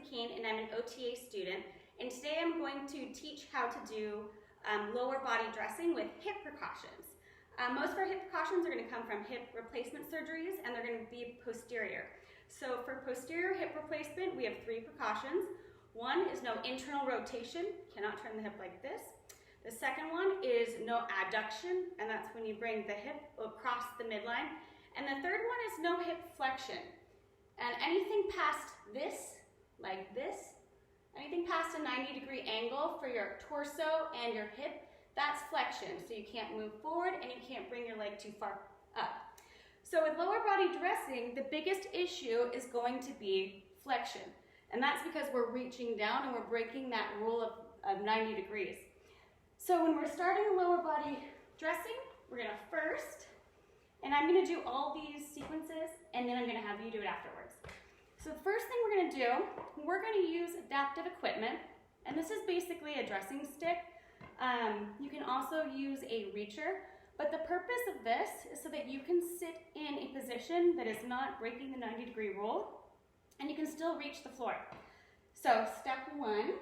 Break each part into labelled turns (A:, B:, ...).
A: McKean, and I'm an OTA student. And today I'm going to teach how to do lower body dressing with hip precautions. Most of our hip precautions are going to come from hip replacement surgeries, and they're going to be posterior. So for posterior hip replacement, we have 3 precautions. One is no internal rotation, cannot turn the hip like this. The second one is no adduction, and that's when you bring the hip across the midline. And the third one is no hip flexion. And anything past this, like this, anything past a 90-degree angle for your torso and your hip, that's flexion. So you can't move forward and you can't bring your leg too far up. So with lower body dressing, the biggest issue is going to be flexion. And that's because we're reaching down and we're breaking that rule of 90 degrees. So when we're starting a lower body dressing, we're going to first, and I'm going to do all these sequences, and then I'm going to have you do it afterwards. So the first thing we're going to do, we're going to use adaptive equipment, and this is basically a dressing stick. You can also use a reacher, but the purpose of this is so that you can sit in a position that is not breaking the 90-degree rule, and you can still reach the floor. So step 1,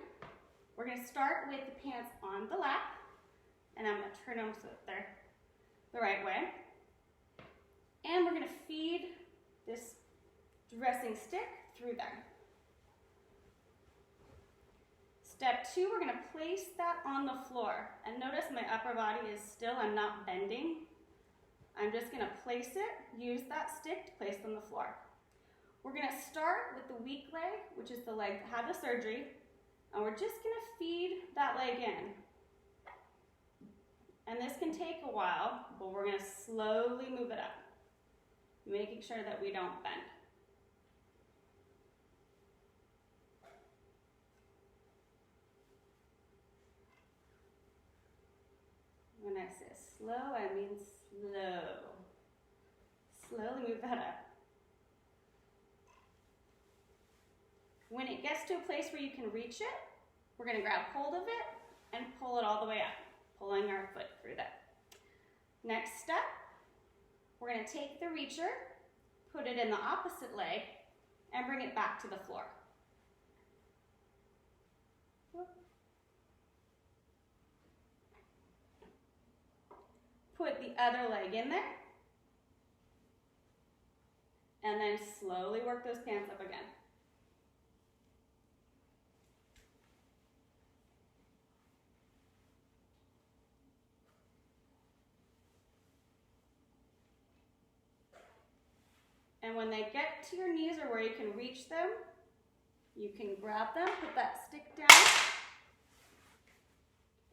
A: we're going to start with the pants on the lap, and I'm going to turn them so that they're the right way. And we're going to feed this dressing stick through them. Step 2, we're going to place that on the floor. And notice my upper body is still, I'm not bending. I'm just going to place it, use that stick to place on the floor. We're going to start with the weak leg, which is the leg that had the surgery, and we're just going to feed that leg in. And this can take a while, but we're going to slowly move it up, making sure that we don't bend. When I say slow, I mean slow. Slowly move that up. When it gets to a place where you can reach it, we're going to grab hold of it and pull it all the way up, pulling our foot through that. Next step, we're going to take the reacher, put it in the opposite leg, and bring it back to the floor. Put the other leg in there, and then slowly work those pants up again. And when they get to your knees or where you can reach them, you can grab them, put that stick down,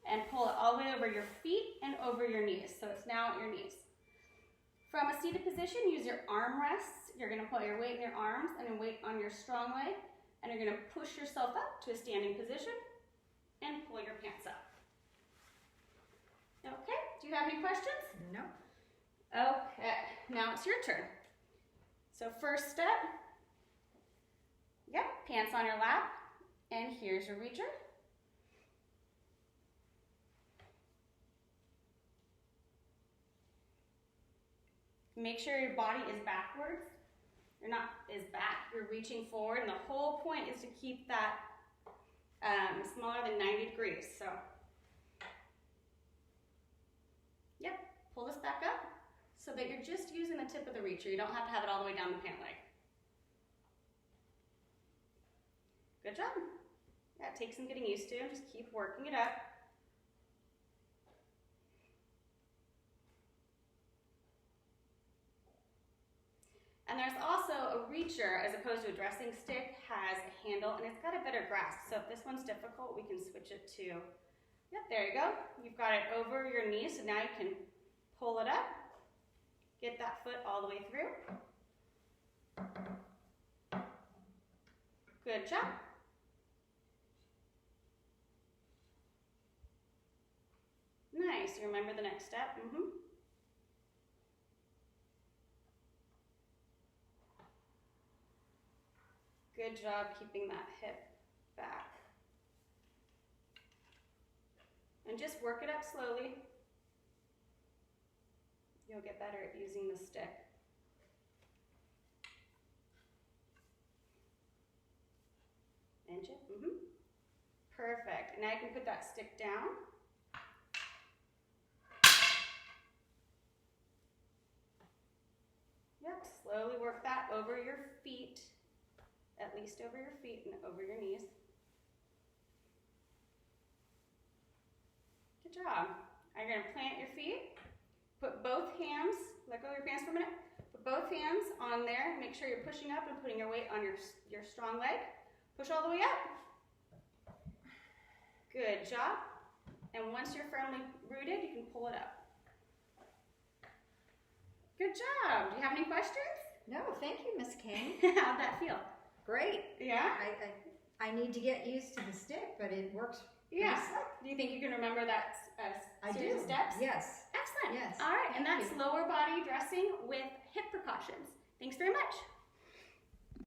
A: and pull it all the way over your feet and over your knees. So it's now at your knees. From a seated position, use your arm rests. You're going to put your weight in your arms and then weight on your strong leg. And you're going to push yourself up to a standing position and pull your pants up. Okay, do you have any questions?
B: No.
A: Okay, now it's your turn. So first step, pants on your lap, and here's your reacher. Make sure your body is backwards. You're not is back, you're reaching forward, and the whole point is to keep that smaller than 90 degrees. So, pull this back up so that you're just using the tip of the reacher. You don't have to have it all the way down the pant leg. Good job. Yeah, it takes some getting used to. Just keep working it up. And there's also a reacher, as opposed to a dressing stick, has a handle, and it's got a better grasp. So if this one's difficult, we can switch it to, there you go. You've got it over your knee, so now you can pull it up, get that foot all the way through. Good job. Nice, you remember the next step? Good job keeping that hip back. And just work it up slowly. You'll get better at using the stick. Midget. Perfect. And now you can put that stick down. Yep, slowly work that over your feet, at least over your feet and over your knees. Good job. Now you're gonna plant your feet, put both hands, let go of your pants for a minute, put both hands on there, make sure you're pushing up and putting your weight on your strong leg. Push all the way up. Good job. And once you're firmly rooted, you can pull it up. Good job. Do you have any questions?
B: No, thank you, Miss King.
A: How'd that feel?
B: Great.
A: Yeah?
B: I need to get used to the stick, but it works.
A: Yeah. Do you think you can remember that series of steps?
B: Yes.
A: Excellent.
B: Yes.
A: All right, and
B: Thank
A: that's
B: you.
A: lower body dressing with hip precautions. Thanks very much.